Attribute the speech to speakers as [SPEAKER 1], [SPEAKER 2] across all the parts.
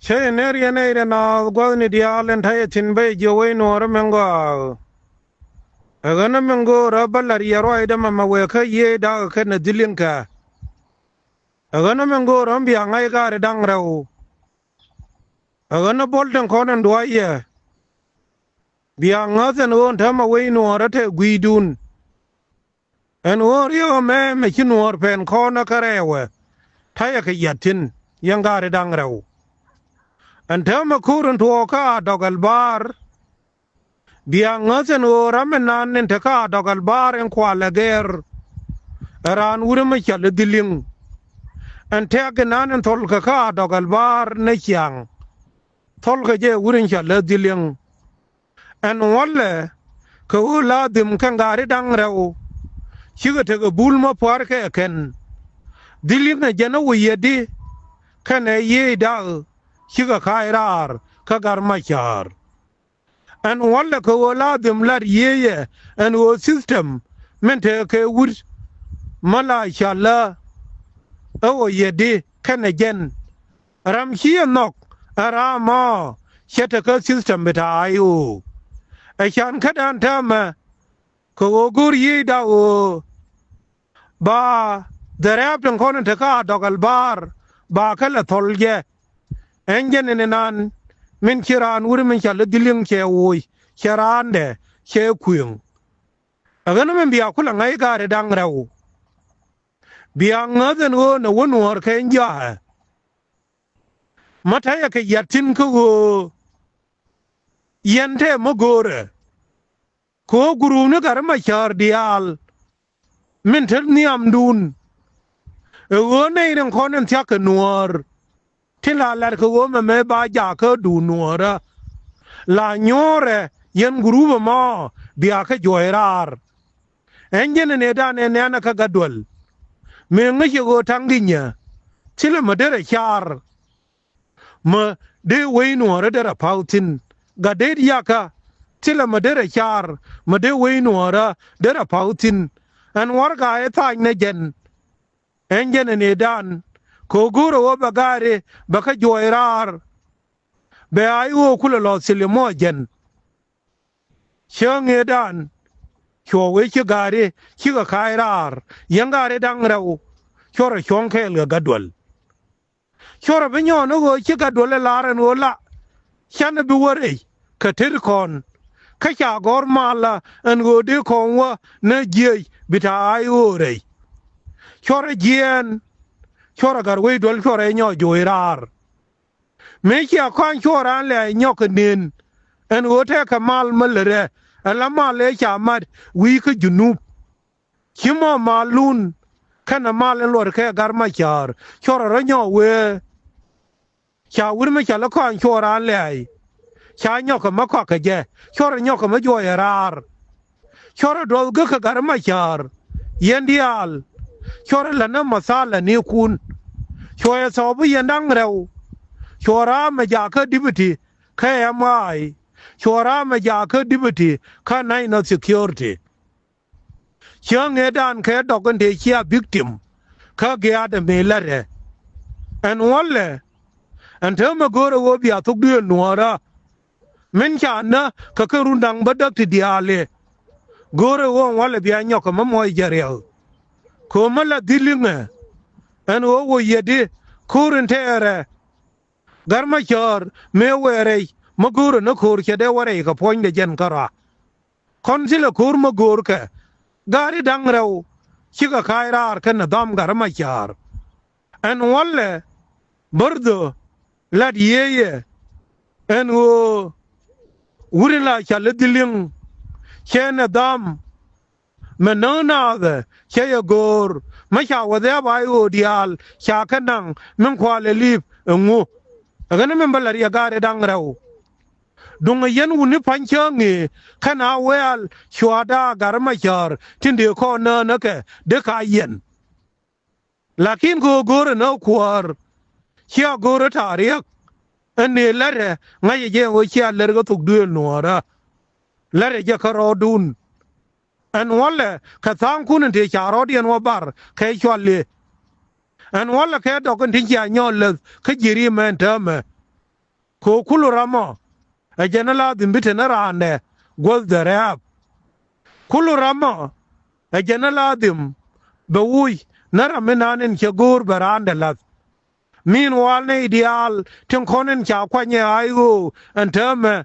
[SPEAKER 1] ใช่เนรียนเนรียนาก็นี่เดียร์เลนไทยชินไปจอยนัวรมังก็เออนั่นมังก็รับบลารียารอยดมาเวกเยดาแค่นดิลิงกะเออนั่นมังก็รำบียงไงการดังเราเออนั่นบอลดังคนนั้นด้วยเย่บียงอาเซนโอนทำมาเวนัวรัฐกุยดุนเอ็นโอเรียกแม่ไม่ชินัวเป็นคนนักเรียวไทยขยันทินยังการดังเราอันเธอมาคูรันทัวข้าดอกอัลบาร์เบียงเซนโอรำนานนินทข้าดอกอัลบาร์ยังควาลเกอร์รานอุรไม่ชัลดิลิงอันเทกันนั้นทอลข้าดอกอัลบาร์ในเชียงทอลก็เจอุรินชัลดิลิงอันวันเล่เขาลาดิมขังการดังเราชิกเถกบุลมาพาร์เคเคนดิลิงเนี่ยจะนวเยดีแค่ไหนเยดาชิกขายรารข้าการมาชาร์อันวันเล่เขาลาดิมลาเย่อันวัวซิสเต็มมันเถกวุฒิมาลาชัลละเอาเยดีแค่ไหนเจนรำเชียนกรามาเชตเกซิสเต็มเบทายูไอฉันขัดอันทำเขากูรีดาวบ้าเดรบทั้งคนที่ข้าดอกอัลบาร์บ้าแค่ละทอลเจเอ็นเจนในนั้นมินคิรานอุริมินชัลดิลิงเชวุยคิรานเดเชคุยงอันนั้นมันเบียคุลังไงการดังเราเบียงเงินโอนวันวอร์เคนจ้ามาทายกยัดทินกูยันเทมกอร์โคกรูนการมาชาร์ดิอัลมินเทลนิอัมดูนในเรื่องคนนั้นที่กนัวร์ที่ลาลาเขาว่ามันไม่บาจาก็ดูนัวร์ลาโยร์ยันกรูบมาเบียกจอยรารเอ็นเจนเนดานเนนักกัดวลเมื่อไงจะโกทั้งดินเนี่ยที่ละมาเดรชาร์มาเดวินัวร์เดรพาวตินกัดเดียกะที่ละมาเดรชาร์มาเดวินัวร์เดรพาวตินอันวาร์กายทายเนเจนเอ็นเจนเนดานโคกูโรวบการีบักจอยรารเบย์อายุคุลลอสิลโมเจนเชิงเนดานชัวเวชการีชิกขายรารยังการีดังเราชัวร์ชงเคลือกัดวลชัวร์เป็นย้อนว่าชิกัดวลลาร์นวละฉันบิวเรย์กระเทรคอนข้าจากอร์มาลาอันกูดีคงว่าเนเจียบิทาอายุเรย์ชัวร์เจียนชัวร์การวิดวลชัวร์ย้อนจอยรารไม่เกี่ยวข้องชัวร์อันเลยย้อนกันนินอันกูเทคมาลมาเลยอันละมาเลยชามัดวิกจุนุบชิมอมาลุนขันมาเลนลวดแค่การมาชาร์ชัวร์ระย้อนเวชาววิไม่ชาละข้องชัวร์อันเลยชายย้อนกับมาขวักเจชัวร์ย้อนกับมาจอยรารชัวร์ดอลก็คือการมาชาร์ยันเดียลชัวร์ละน้ำมาซาลนิวคุณชัวร์สอบยันดังเราชัวร์มาจากดิบตีแค่ไม่ชัวร์มาจากดิบตีแค่ในนอสิคิวริตี้เชียงเงดานแค่ดอกกันเดียบิกติมแค่เกียร์เดมิลเลอร์อันวันเล่อันเธอมากูรู้ว่าเบียทุกเดือนนัวระมินชานะก็คือรุ่นดังบัดดักที่เดียร์เลยกูรู้ว่าวันเล่เบียnyokมาไม่เจริญโคมาละดิลิงอันว่าเยดีคูรินเทอร์การมาชาร์ไม่เวรย์มากูรู้นักคูร์เชดเวรย์ก็พอยน์เดจันกระคนสิละคูร์มากูร์กการดังเราชิคขายรารกันดามการมาชาร์อันวันเล่บร์ดลัดเย่อันว่าอุริลาชาลดิลิงเชนดามมันนอนอาเดเชยกอร์ไม่ชาวเดียบายโอดีอัลชาคันังมันควาเลลีฟงูกันนั้นมันบลารีการดังเราดงยันวุนิพันช่างขณะเวลชัวดาการมาชาร์ที่เดียวคนนักเด็กอายันลักินกูกอร์นควาร์เชียกอร์ทาริกอันนี้ละเรไงเจ้าเชียเลร์ก็ถูกเดือนนัวระละเรจะคารอดุนอันวันเล่ข้าทางคุณที่ชาร์อดียนว่าบาร์แค่ชวนเลยอันวันเล่แค่ดอกกันที่จะย้อนเลยแค่จีรีมันเถอะมั้ย ko kuluramo a janala din bitana ande gol darab kuluramo a janala dim bawuy nara menanen ke gur barande lat meanwhile ne ideal tin konen cha kwanye ayu antame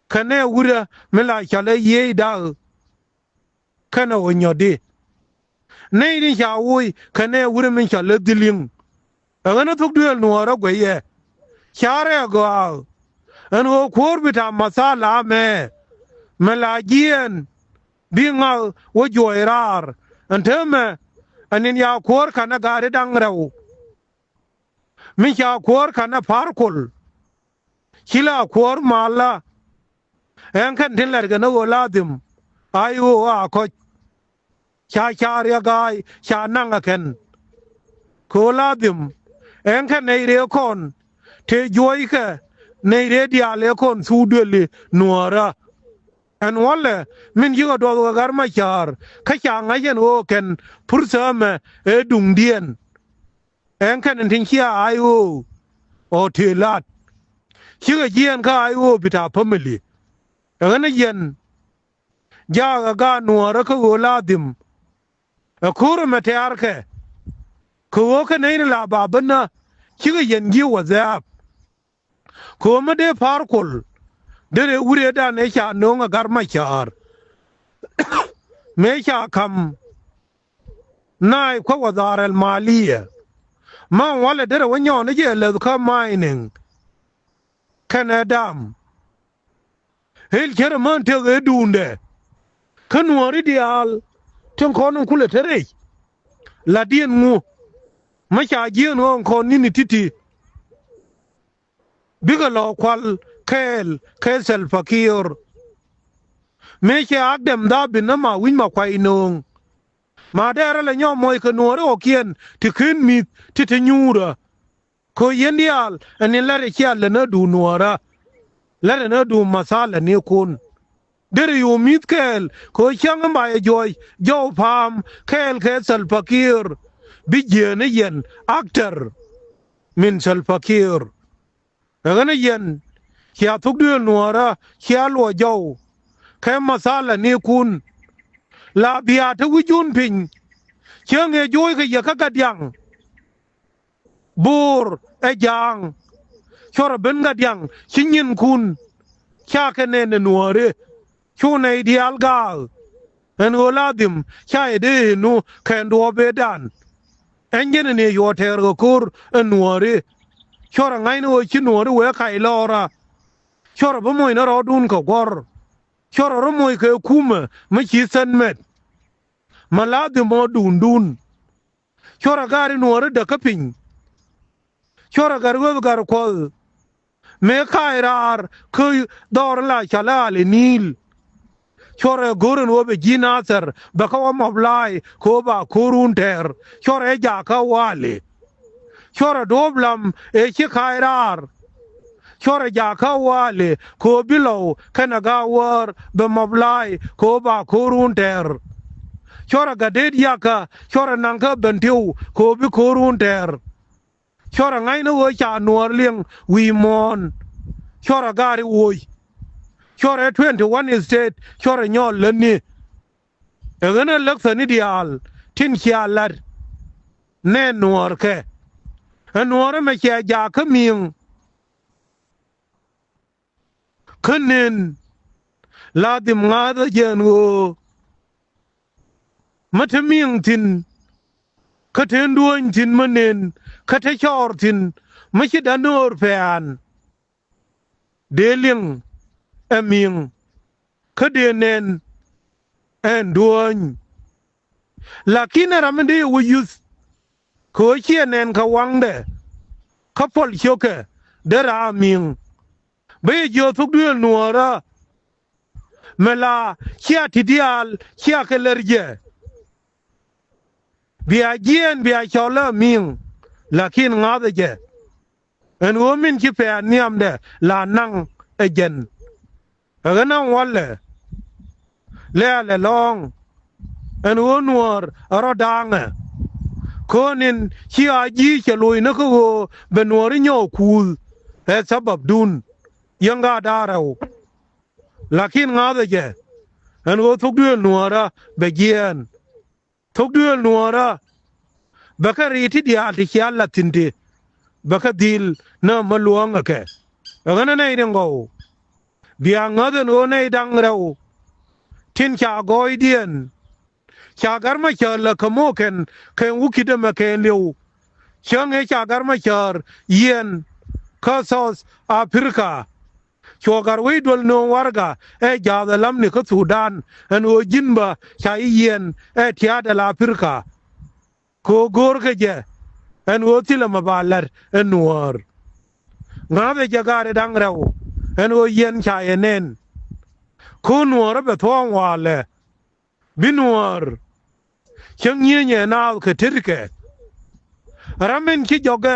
[SPEAKER 1] kane wura mela chale ye da kana wonyode ne din cha wuy kane wura min chale diling agana tuk duel nuara goye chare go an go kor bita masala me melagien binga wo joirar antame anin ya kor kana gare dangraw min ya kor kana parkol kila kor mala en kan tillar ga no ladim ayu a ko cha ya gai cha nanga ken ko ladim en kan nei re kon te joy ka nei re dia le kon su dele nuara an wala min yigo do gar ma char ka cha ngayen o ken pursa me e dung dien en kan tin chia ayu o te lat chiga yen ka ayu bita family en yen ja ga nuara ko ladim a kur me te arke ko ka nei la babana chiga yen gi wazap ko ma de parkol dere wure da ne cha no nga gar ma char me cha kam nai ko wadar al maliya ma wala dere wanyo ne je le ka mining kanadam hel kere man te ge dunde kanwari dial ten konon kule tere la dien ngu ma cha gien on kon ni titi biga lo kwal kesel fakir me che agdem da binama win ma kwai nong ma dera le nyo moy ko nore o kien ti kin mi ti te nyura ko yendial ani lare kia le na du nora lare na du masala ne kun dere yo mit kel ko chang ma e joy jo pam kesel fakir bi jene yen actor min sel fakir agana yen kia thuk duel nuara kia lo jau ke masala ni kun la bia te wujun pin kia nge joy ke ya ka gadyang bur e jang chora ben gadyang chinyin kun kia ke ne nuare chune ideal gal en oladim kia de nu ken do bedan engen ne yo ter go kur nuare chora ngai no chinuare we kai lora chora bo moy na ro dun ko gor chora ro moy ke kuma ma chi san met malade mo dun chora gari nuore da kapin chora gargo gar ko me khairar ku dor la chala le nil chora gorun wo be jinaser ba ko mo blai ko ba kurun ter chora ja ka wale chora doblam e chi khairar chora ja ka wale ko bilo kana ga war be moblai ko ba kurun ter chora gadet yaka chora nanka bentiu ko bi kurun ter chora ngai no wo cha nuor lieng wi mon chora gari woi chora 21 estate chora nyol leni egana laksani dial tin khialat ne nuor ke nuor me che ja ka ming kanen ladim ngada jengo mataming tin katen duon tin manen kate chor tin machi danor fan deling eming kadenen en duon lakini ramende wuyus ko chienen ka wangde kapol choke dera ming be jo thuk duel nuora mela chia tidial chia kelerje bia gien bia chola ming lakin ngade je en womin ki pe niam de la nang ejen agana walle le long en wonwar arodanga konin chia ji che loy na ko benori nyo kul e sabab dun ยังกาดาเราลักขินงาเดเจอันโอทุกเดือนนัวระเบเกียนทุกเดือนนัวระบักรีที่เดียที่เขียนละทินทีบักดีลน่ามาลวงอะแกอันนั้นไอ้เรื่องเขาเบียงเงินโอในดังเราทินชาโกยเดียนชาการมาเชิญละขโมยกันเข่งอุคิดมาเข่งเลี้ยวเชิงให้ชาการมาเชิญเยียนข้าซอสแอฟริกาชัวการวิดวลโนวาร์กายาดลัมนี่ก็สุดานอันโอจินบะชายเยียนที่อาดลาฟริกาโคกอร์กเจอันโอทิลมาบาลร์อันนัวร์งาเวจการดังเราอันโอเยียนชายเน้นคุณนัวร์เปท้องวาเลบินัวร์เชิงเงี้ยนาวคือทิร์กรามินคิดจอก